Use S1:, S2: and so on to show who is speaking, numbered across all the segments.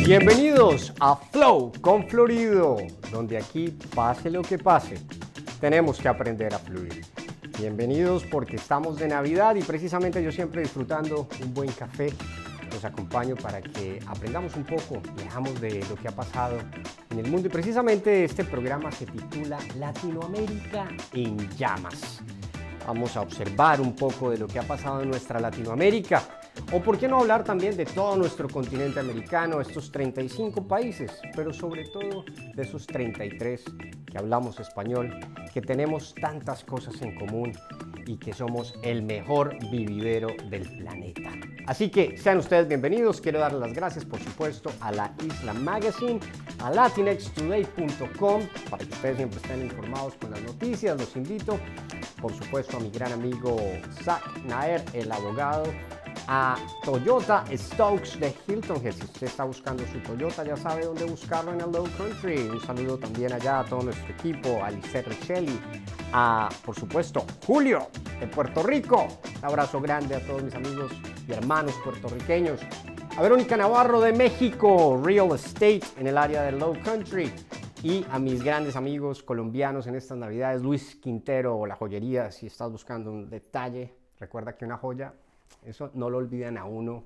S1: Bienvenidos a Flow con Florido, donde aquí, pase lo que pase, tenemos que aprender a fluir. Bienvenidos porque estamos de Navidad y precisamente yo siempre disfrutando un buen café. Los acompaño para que aprendamos un poco, veamos de lo que ha pasado en el mundo. Y precisamente este programa se titula Latinoamérica en llamas. Vamos a observar un poco de lo que ha pasado en nuestra Latinoamérica. O por qué no hablar también de todo nuestro continente americano, estos 35 países, pero sobre todo de esos 33 que hablamos español, que tenemos tantas cosas en común y que somos el mejor vividero del planeta. Así que sean ustedes bienvenidos. Quiero darles las gracias, por supuesto, a La Isla Magazine, a latinxtoday.com, para que ustedes siempre estén informados con las noticias. Los invito, por supuesto, a mi gran amigo Zach Naer, el abogado, a Toyota Stokes de Hilton, que si usted está buscando su Toyota ya sabe dónde buscarlo en el Low Country. Un saludo también allá a todo nuestro equipo, a Lisette Richelli, a, por supuesto, Julio de Puerto Rico. Un abrazo grande a todos mis amigos y hermanos puertorriqueños. A Verónica Navarro de México, Real Estate en el área del Low Country. Y a mis grandes amigos colombianos en estas Navidades, Luis Quintero o La Joyería. Si estás buscando un detalle, recuerda que una joya, eso no lo olvidan a uno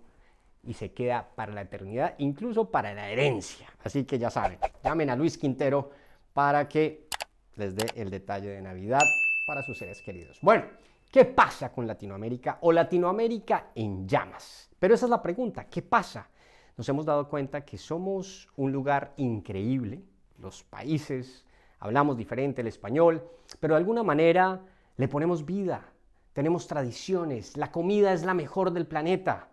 S1: y se queda para la eternidad, incluso para la herencia. Así que ya saben, llamen a Luis Quintero para que les dé el detalle de Navidad para sus seres queridos. Bueno, ¿qué pasa con Latinoamérica o Latinoamérica en llamas? Pero esa es la pregunta, ¿qué pasa? Nos hemos dado cuenta que somos un lugar increíble, los países, hablamos diferente el español, pero de alguna manera le ponemos vida. Tenemos tradiciones, la comida es la mejor del planeta.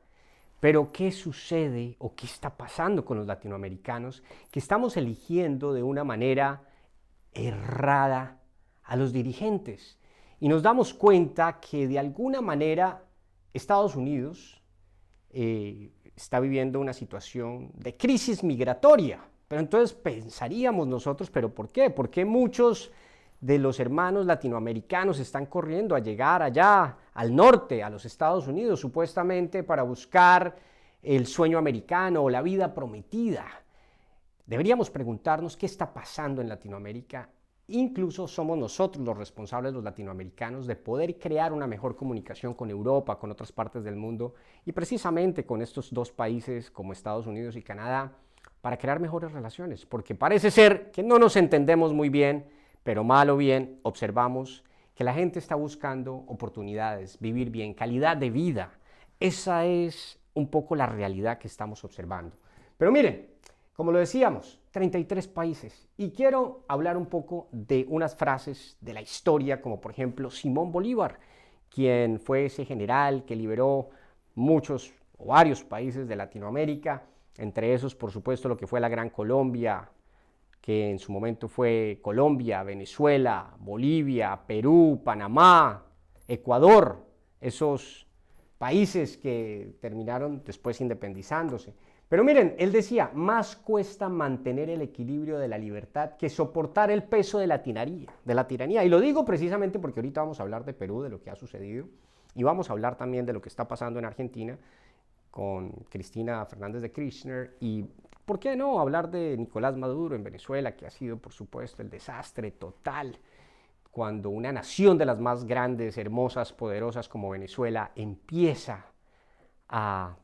S1: Pero ¿qué sucede o qué está pasando con los latinoamericanos? Que estamos eligiendo de una manera errada a los dirigentes. Y nos damos cuenta que de alguna manera Estados Unidos está viviendo una situación de crisis migratoria. Pero entonces pensaríamos nosotros, ¿pero por qué? ¿Por qué muchos de los hermanos latinoamericanos están corriendo a llegar allá al norte, a los Estados Unidos, supuestamente para buscar el sueño americano o la vida prometida? Deberíamos preguntarnos qué está pasando en Latinoamérica. Incluso somos nosotros los responsables, los latinoamericanos, de poder crear una mejor comunicación con Europa, con otras partes del mundo y precisamente con estos dos países como Estados Unidos y Canadá para crear mejores relaciones, porque parece ser que no nos entendemos muy bien, pero mal o bien observamos que la gente está buscando oportunidades, vivir bien, calidad de vida. Esa es un poco la realidad que estamos observando. Pero miren, como lo decíamos, 33 países. Y quiero hablar un poco de unas frases de la historia, como por ejemplo Simón Bolívar, quien fue ese general que liberó muchos o varios países de Latinoamérica, entre esos, por supuesto, lo que fue la Gran Colombia, que en su momento fue Colombia, Venezuela, Bolivia, Perú, Panamá, Ecuador, esos países que terminaron después independizándose. Pero miren, él decía, más cuesta mantener el equilibrio de la libertad que soportar el peso de la tiranía. Y lo digo precisamente porque ahorita vamos a hablar de Perú, de lo que ha sucedido, y vamos a hablar también de lo que está pasando en Argentina con Cristina Fernández de Kirchner y ¿por qué no hablar de Nicolás Maduro en Venezuela, que ha sido, por supuesto, el desastre total cuando una nación de las más grandes, hermosas, poderosas como Venezuela empieza a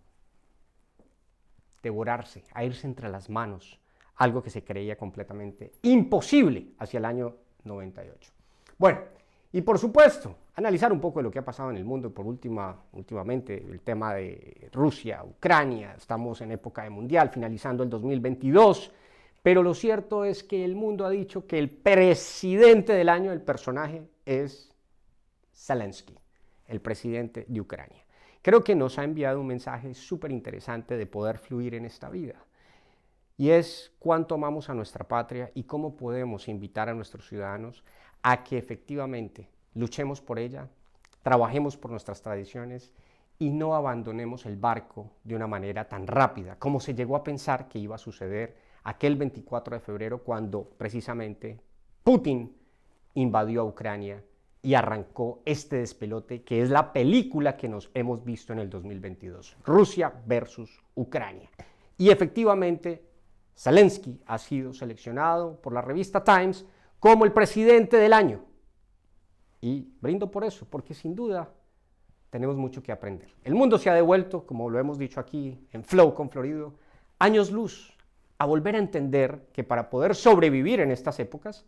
S1: devorarse, a irse entre las manos, algo que se creía completamente imposible hacia el año 98. Bueno, y por supuesto, analizar un poco de lo que ha pasado en el mundo, últimamente el tema de Rusia, Ucrania, estamos en época de mundial, finalizando el 2022, pero lo cierto es que el mundo ha dicho que el presidente del año, el personaje, es Zelensky, el presidente de Ucrania. Creo que nos ha enviado un mensaje súper interesante de poder fluir en esta vida. Y es cuánto amamos a nuestra patria y cómo podemos invitar a nuestros ciudadanos a que efectivamente luchemos por ella, trabajemos por nuestras tradiciones y no abandonemos el barco de una manera tan rápida como se llegó a pensar que iba a suceder aquel 24 de febrero cuando precisamente Putin invadió a Ucrania y arrancó este despelote que es la película que nos hemos visto en el 2022, Rusia versus Ucrania. Y efectivamente Zelensky ha sido seleccionado por la revista Times como el presidente del año. Y brindo por eso, porque sin duda tenemos mucho que aprender. El mundo se ha devuelto, como lo hemos dicho aquí en Flow con Florido, años luz, a volver a entender que para poder sobrevivir en estas épocas,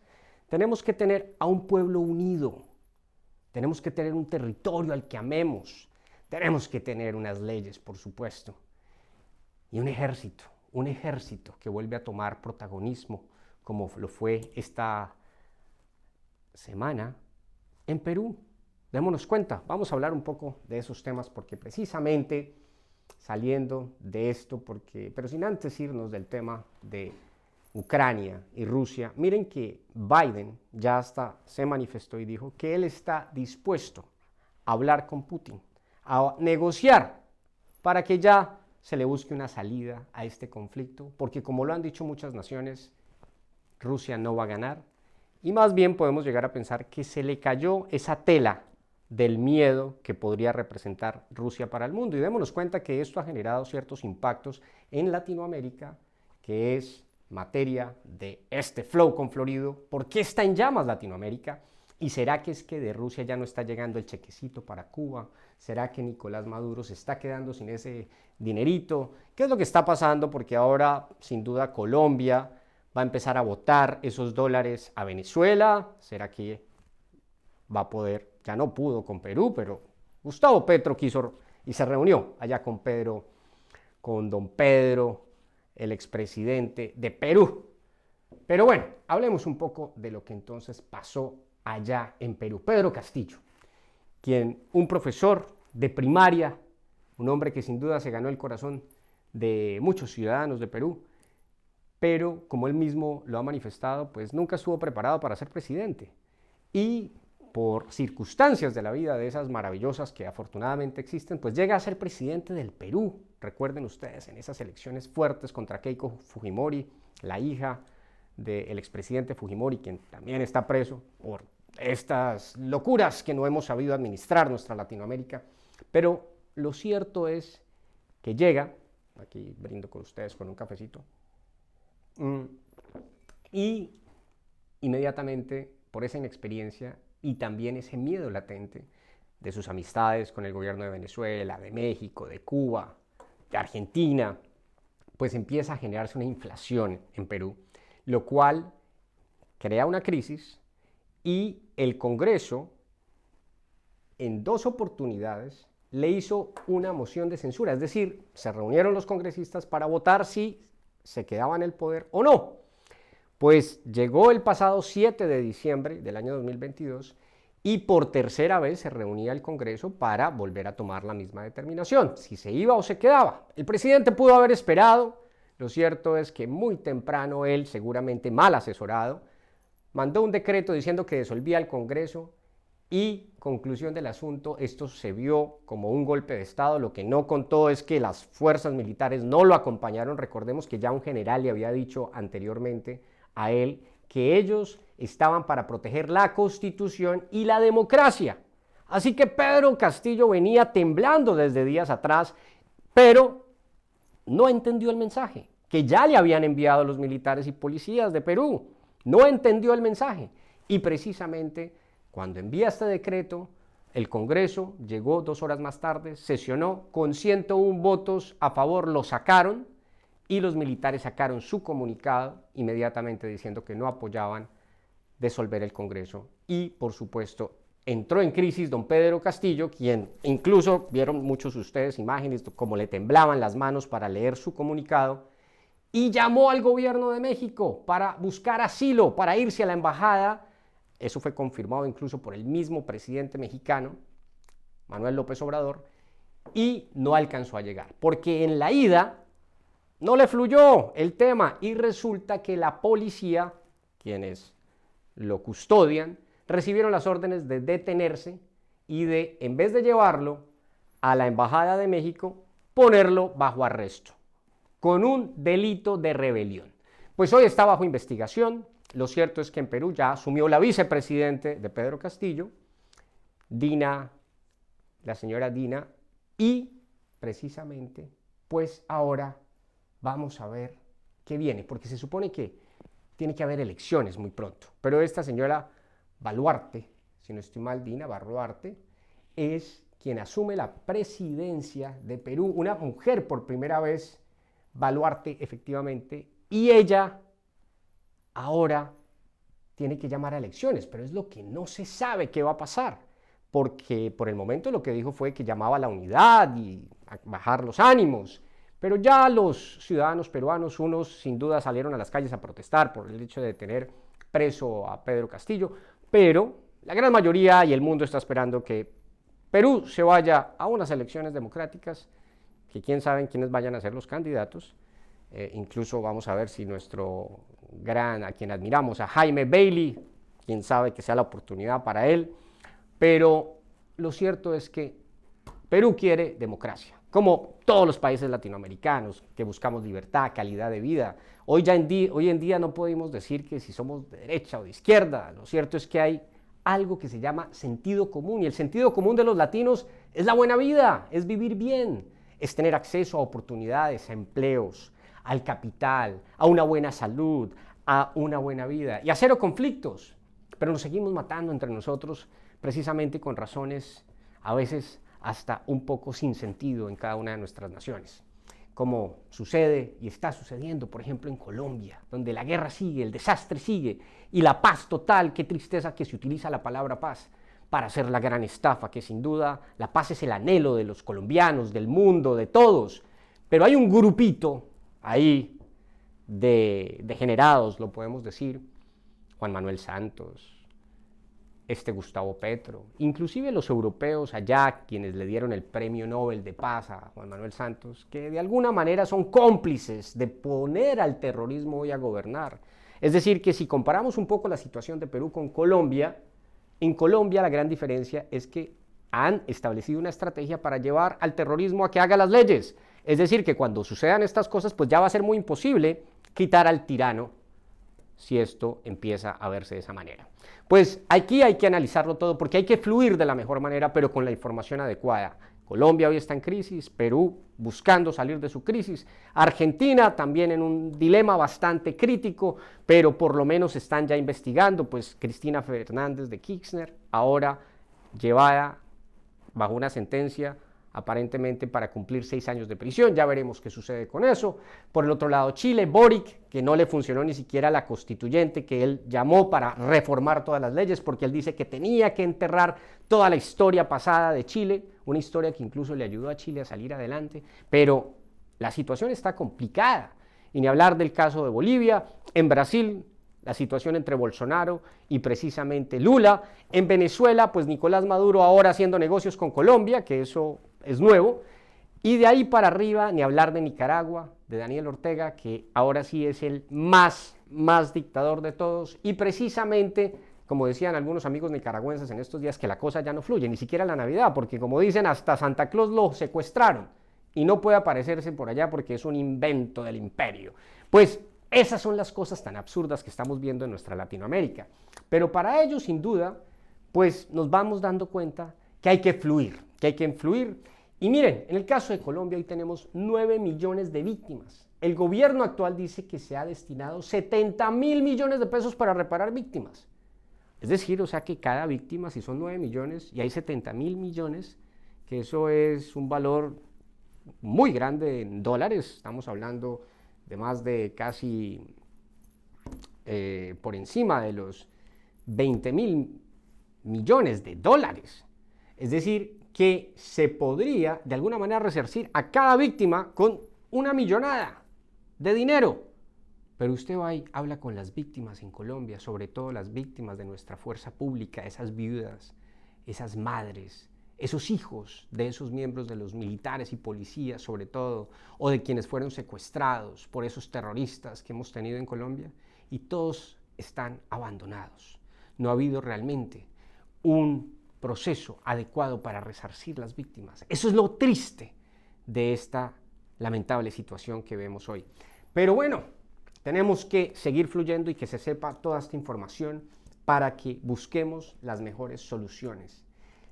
S1: tenemos que tener a un pueblo unido, tenemos que tener un territorio al que amemos, tenemos que tener unas leyes, por supuesto, y un ejército que vuelve a tomar protagonismo, como lo fue esta semana en Perú. Démonos cuenta, vamos a hablar un poco de esos temas porque precisamente saliendo de esto, pero sin antes irnos del tema de Ucrania y Rusia, miren que Biden ya hasta se manifestó y dijo que él está dispuesto a hablar con Putin, a negociar para que ya se le busque una salida a este conflicto, porque como lo han dicho muchas naciones, Rusia no va a ganar y más bien podemos llegar a pensar que se le cayó esa tela del miedo que podría representar Rusia para el mundo. Y démonos cuenta que esto ha generado ciertos impactos en Latinoamérica, que es materia de este Flow con Florido. ¿Por qué está en llamas Latinoamérica? ¿Y será que es que de Rusia ya no está llegando el chequecito para Cuba? ¿Será que Nicolás Maduro se está quedando sin ese dinerito? ¿Qué es lo que está pasando? Porque ahora, sin duda, Colombia va a empezar a botar esos dólares a Venezuela. ¿Será que va a poder? Ya no pudo con Perú, pero Gustavo Petro quiso y se reunió allá con don Pedro, el expresidente de Perú. Pero bueno, hablemos un poco de lo que entonces pasó allá en Perú. Pedro Castillo, un profesor de primaria, un hombre que sin duda se ganó el corazón de muchos ciudadanos de Perú, pero como él mismo lo ha manifestado, pues nunca estuvo preparado para ser presidente. Y por circunstancias de la vida, de esas maravillosas que afortunadamente existen, pues llega a ser presidente del Perú. Recuerden ustedes, en esas elecciones fuertes contra Keiko Fujimori, la hija del expresidente Fujimori, quien también está preso por estas locuras que no hemos sabido administrar nuestra Latinoamérica. Pero lo cierto es que llega, aquí brindo con ustedes con un cafecito, y inmediatamente por esa inexperiencia y también ese miedo latente de sus amistades con el gobierno de Venezuela, de México, de Cuba, de Argentina, pues empieza a generarse una inflación en Perú, lo cual crea una crisis y el Congreso en 2 oportunidades le hizo una moción de censura, es decir, se reunieron los congresistas para votar si se quedaba en el poder o no. Pues llegó el pasado 7 de diciembre del año 2022 y por tercera vez se reunía el Congreso para volver a tomar la misma determinación, si se iba o se quedaba. El presidente pudo haber esperado, lo cierto es que muy temprano él, seguramente mal asesorado, mandó un decreto diciendo que disolvía el Congreso y, conclusión del asunto, esto se vio como un golpe de Estado. Lo que no contó es que las fuerzas militares no lo acompañaron. Recordemos que ya un general le había dicho anteriormente a él que ellos estaban para proteger la Constitución y la democracia. Así que Pedro Castillo venía temblando desde días atrás, pero no entendió el mensaje que ya le habían enviado los militares y policías de Perú. No entendió el mensaje. Y precisamente cuando envía este decreto, el Congreso llegó 2 horas más tarde, sesionó con 101 votos a favor, lo sacaron, y los militares sacaron su comunicado inmediatamente diciendo que no apoyaban disolver el Congreso. Y, por supuesto, entró en crisis don Pedro Castillo, quien incluso vieron muchos de ustedes imágenes como le temblaban las manos para leer su comunicado, y llamó al gobierno de México para buscar asilo, para irse a la embajada. Eso fue confirmado incluso por el mismo presidente mexicano, Manuel López Obrador, y no alcanzó a llegar, porque en la ida no le fluyó el tema y resulta que la policía, quienes lo custodian, recibieron las órdenes de detenerse y de, en vez de llevarlo a la Embajada de México, ponerlo bajo arresto, con un delito de rebelión. Pues hoy está bajo investigación. Lo cierto es que en Perú ya asumió la vicepresidente de Pedro Castillo, la señora Dina, y precisamente, pues ahora vamos a ver qué viene, porque se supone que tiene que haber elecciones muy pronto. Pero esta señora Boluarte, si no estoy mal, Dina Boluarte, es quien asume la presidencia de Perú, una mujer por primera vez, Boluarte efectivamente, y ella ahora tiene que llamar a elecciones, pero es lo que no se sabe qué va a pasar, porque por el momento lo que dijo fue que llamaba a la unidad y a bajar los ánimos, pero ya los ciudadanos peruanos, unos sin duda salieron a las calles a protestar por el hecho de tener preso a Pedro Castillo, pero la gran mayoría y el mundo está esperando que Perú se vaya a unas elecciones democráticas, que quién sabe quiénes vayan a ser los candidatos. Incluso vamos a ver si nuestro a quien admiramos, a Jaime Bailey, quién sabe que sea la oportunidad para él, pero lo cierto es que Perú quiere democracia, como todos los países latinoamericanos que buscamos libertad, calidad de vida. Hoy en día no podemos decir que si somos de derecha o de izquierda, lo cierto es que hay algo que se llama sentido común, y el sentido común de los latinos es la buena vida, es vivir bien, es tener acceso a oportunidades, a empleos, al capital, a una buena salud, a una buena vida y a cero conflictos. Pero nos seguimos matando entre nosotros precisamente con razones a veces hasta un poco sin sentido en cada una de nuestras naciones, como sucede y está sucediendo, por ejemplo, en Colombia, donde la guerra sigue, el desastre sigue y la paz total. Qué tristeza que se utiliza la palabra paz para hacer la gran estafa, que sin duda la paz es el anhelo de los colombianos, del mundo, de todos, pero hay un grupito ahí de degenerados, lo podemos decir, Juan Manuel Santos, Gustavo Petro, inclusive los europeos allá, quienes le dieron el premio Nobel de Paz a Juan Manuel Santos, que de alguna manera son cómplices de poner al terrorismo hoy a gobernar. Es decir, que si comparamos un poco la situación de Perú con Colombia, en Colombia la gran diferencia es que han establecido una estrategia para llevar al terrorismo a que haga las leyes. Es decir, que cuando sucedan estas cosas, pues ya va a ser muy imposible quitar al tirano si esto empieza a verse de esa manera. Pues aquí hay que analizarlo todo porque hay que fluir de la mejor manera, pero con la información adecuada. Colombia hoy está en crisis, Perú buscando salir de su crisis, Argentina también en un dilema bastante crítico, pero por lo menos están ya investigando, pues Cristina Fernández de Kirchner, ahora llevada bajo una sentencia aparentemente para cumplir 6 años de prisión. Ya veremos qué sucede con eso. Por el otro lado, Chile, Boric, que no le funcionó ni siquiera la constituyente que él llamó para reformar todas las leyes, porque él dice que tenía que enterrar toda la historia pasada de Chile, una historia que incluso le ayudó a Chile a salir adelante, pero la situación está complicada. Y ni hablar del caso de Bolivia. En Brasil, la situación entre Bolsonaro y precisamente Lula. En Venezuela, pues Nicolás Maduro ahora haciendo negocios con Colombia, que eso es nuevo, y de ahí para arriba ni hablar de Nicaragua, de Daniel Ortega, que ahora sí es el más dictador de todos, y precisamente, como decían algunos amigos nicaragüenses en estos días, que la cosa ya no fluye, ni siquiera la Navidad, porque como dicen, hasta Santa Claus lo secuestraron, y no puede aparecerse por allá porque es un invento del imperio. Pues esas son las cosas tan absurdas que estamos viendo en nuestra Latinoamérica, pero para ello, sin duda, pues nos vamos dando cuenta que hay que fluir, Y miren, en el caso de Colombia hoy tenemos 9 millones de víctimas. El gobierno actual dice que se ha destinado 70.000 millones de pesos para reparar víctimas. Es decir, o sea que cada víctima, si son 9 millones y hay 70.000 millones, que eso es un valor muy grande en dólares, estamos hablando de más de casi por encima de los 20.000 millones de dólares. Es decir, que se podría de alguna manera resarcir a cada víctima con una millonada de dinero. Pero usted va y habla con las víctimas en Colombia, sobre todo las víctimas de nuestra fuerza pública, esas viudas, esas madres, esos hijos de esos miembros de los militares y policías sobre todo, o de quienes fueron secuestrados por esos terroristas que hemos tenido en Colombia, y todos están abandonados. No ha habido realmente un proceso adecuado para resarcir las víctimas. Eso es lo triste de esta lamentable situación que vemos hoy. Pero bueno, tenemos que seguir fluyendo y que se sepa toda esta información para que busquemos las mejores soluciones.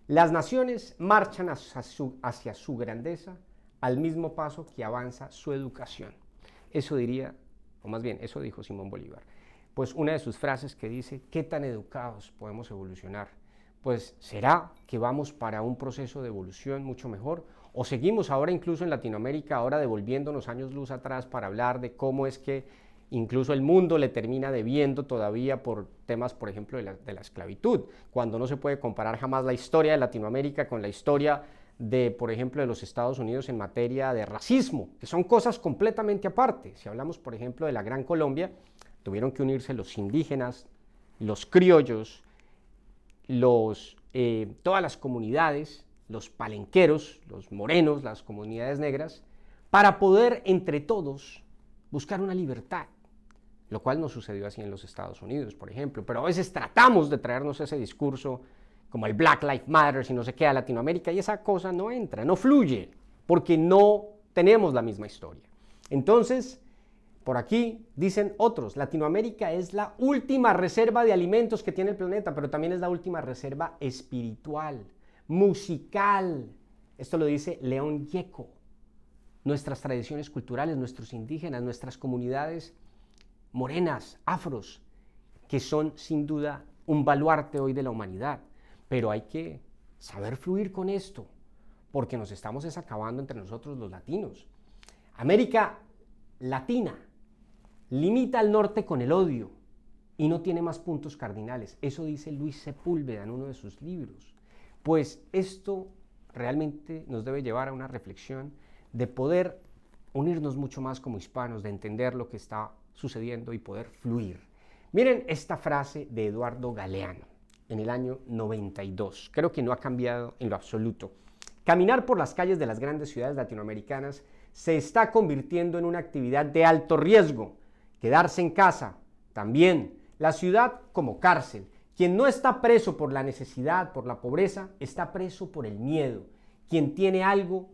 S1: Las naciones marchan hacia su grandeza al mismo paso que avanza su educación. Eso diría o más bien, eso dijo Simón Bolívar. Pues una de sus frases que dice, ¿qué tan educados podemos evolucionar? Pues ¿será que vamos para un proceso de evolución mucho mejor? ¿O seguimos ahora incluso en Latinoamérica, ahora devolviéndonos años luz atrás para hablar de cómo es que incluso el mundo le termina debiendo todavía por temas, por ejemplo, de la esclavitud, cuando no se puede comparar jamás la historia de Latinoamérica con la historia de, por ejemplo, de los Estados Unidos en materia de racismo, que son cosas completamente aparte. Si hablamos, por ejemplo, de la Gran Colombia, tuvieron que unirse los indígenas, los criollos, todas las comunidades, los palenqueros, los morenos, las comunidades negras, para poder entre todos buscar una libertad, lo cual no sucedió así en los Estados Unidos, por ejemplo, pero a veces tratamos de traernos ese discurso como el Black Lives Matter y no sé qué a Latinoamérica y esa cosa no entra, no fluye, porque no tenemos la misma historia. Entonces, por aquí dicen otros, Latinoamérica es la última reserva de alimentos que tiene el planeta, pero también es la última reserva espiritual, musical. Esto lo dice León Gieco. Nuestras tradiciones culturales, nuestros indígenas, nuestras comunidades morenas, afros, que son sin duda un baluarte hoy de la humanidad. Pero hay que saber fluir con esto, porque nos estamos acabando entre nosotros los latinos. América Latina limita al norte con el odio y no tiene más puntos cardinales. Eso dice Luis Sepúlveda en uno de sus libros. Pues esto realmente nos debe llevar a una reflexión de poder unirnos mucho más como hispanos, de entender lo que está sucediendo y poder fluir. Miren esta frase de Eduardo Galeano en el año 92. Creo que no ha cambiado en lo absoluto. Caminar por las calles de las grandes ciudades latinoamericanas se está convirtiendo en una actividad de alto riesgo. Quedarse en casa, también. La ciudad como cárcel. Quien no está preso por la necesidad, por la pobreza, está preso por el miedo. Quien tiene algo,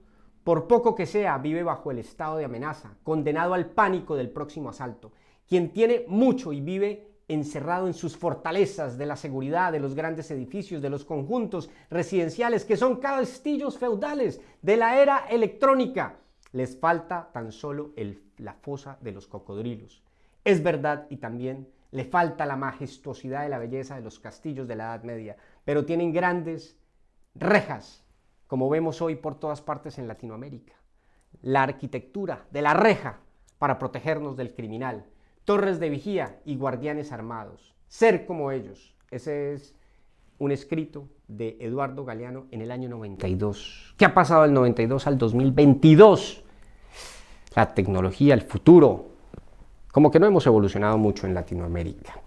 S1: por poco que sea, vive bajo el estado de amenaza, condenado al pánico del próximo asalto. Quien tiene mucho y vive encerrado en sus fortalezas de la seguridad, de los grandes edificios, de los conjuntos residenciales que son castillos feudales de la era electrónica. Les falta tan solo la fosa de los cocodrilos. Es verdad, y también le falta la majestuosidad y la belleza de los castillos de la Edad Media, pero tienen grandes rejas, como vemos hoy por todas partes en Latinoamérica. La arquitectura de la reja para protegernos del criminal, torres de vigía y guardianes armados. Ser como ellos. Ese es un escrito de Eduardo Galeano en el año 92. ¿Qué ha pasado del 92 al 2022? La tecnología, el futuro. Como que no hemos evolucionado mucho en Latinoamérica.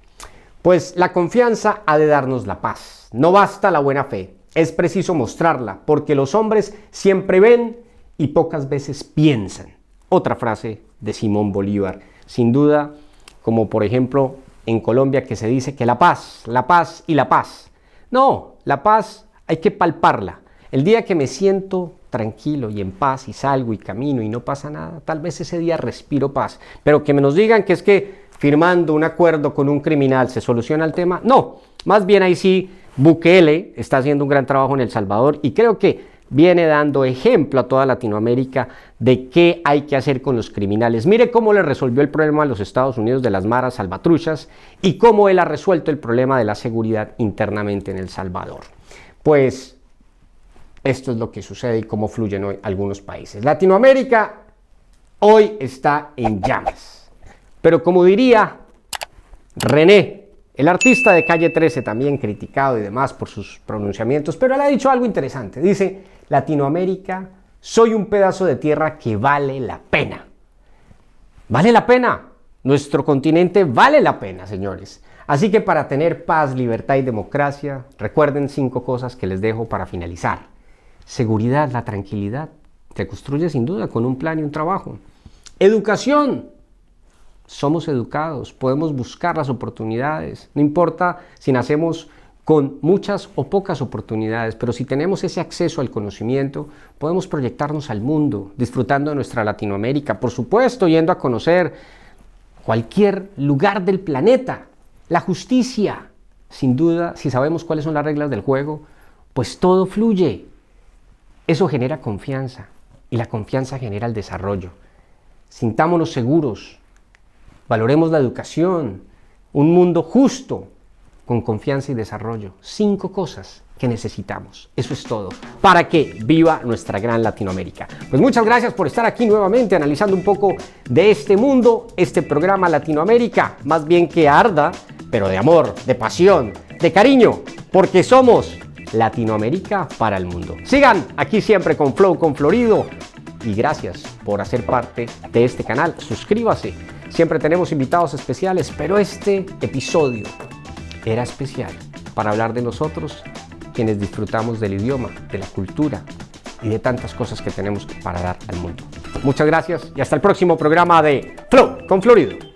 S1: Pues la confianza ha de darnos la paz. No basta la buena fe, es preciso mostrarla, porque los hombres siempre ven y pocas veces piensan. Otra frase de Simón Bolívar. Sin duda, como por ejemplo en Colombia que se dice que la paz y la paz. No, la paz hay que palparla. El día que me siento tranquilo y en paz y salgo y camino y no pasa nada, tal vez ese día respiro paz. Pero que me nos digan que es que firmando un acuerdo con un criminal se soluciona el tema, no. Más bien ahí sí Bukele está haciendo un gran trabajo en El Salvador y creo que viene dando ejemplo a toda Latinoamérica de qué hay que hacer con los criminales. Mire cómo le resolvió el problema a los Estados Unidos de las maras salvatruchas y cómo él ha resuelto el problema de la seguridad internamente en El Salvador. Pues esto es lo que sucede y cómo fluyen hoy algunos países. Latinoamérica hoy está en llamas. Pero como diría René, el artista de Calle 13, también criticado y demás por sus pronunciamientos, pero él ha dicho algo interesante. Dice, Latinoamérica, soy un pedazo de tierra que vale la pena. ¿Vale la pena? Nuestro continente vale la pena, señores. Así que para tener paz, libertad y democracia, recuerden 5 cosas que les dejo para finalizar. Seguridad, la tranquilidad, se construye sin duda con un plan y un trabajo. Educación. Somos educados, podemos buscar las oportunidades, no importa si nacemos con muchas o pocas oportunidades, pero si tenemos ese acceso al conocimiento, podemos proyectarnos al mundo, disfrutando de nuestra Latinoamérica, por supuesto, yendo a conocer cualquier lugar del planeta. La justicia, sin duda, si sabemos cuáles son las reglas del juego, pues todo fluye. Eso genera confianza y la confianza genera el desarrollo. Sintámonos seguros. Valoremos la educación, un mundo justo, con confianza y desarrollo. 5 cosas que necesitamos. Eso es todo. Para que viva nuestra gran Latinoamérica. Pues muchas gracias por estar aquí nuevamente analizando un poco de este mundo, este programa Latinoamérica, más bien que arda, pero de amor, de pasión, de cariño, porque somos Latinoamérica para el mundo. Sigan aquí siempre con Flow con Florido y gracias por hacer parte de este canal. Suscríbase. Siempre tenemos invitados especiales, pero este episodio era especial para hablar de nosotros, quienes disfrutamos del idioma, de la cultura y de tantas cosas que tenemos para dar al mundo. Muchas gracias y hasta el próximo programa de Flow con Florido.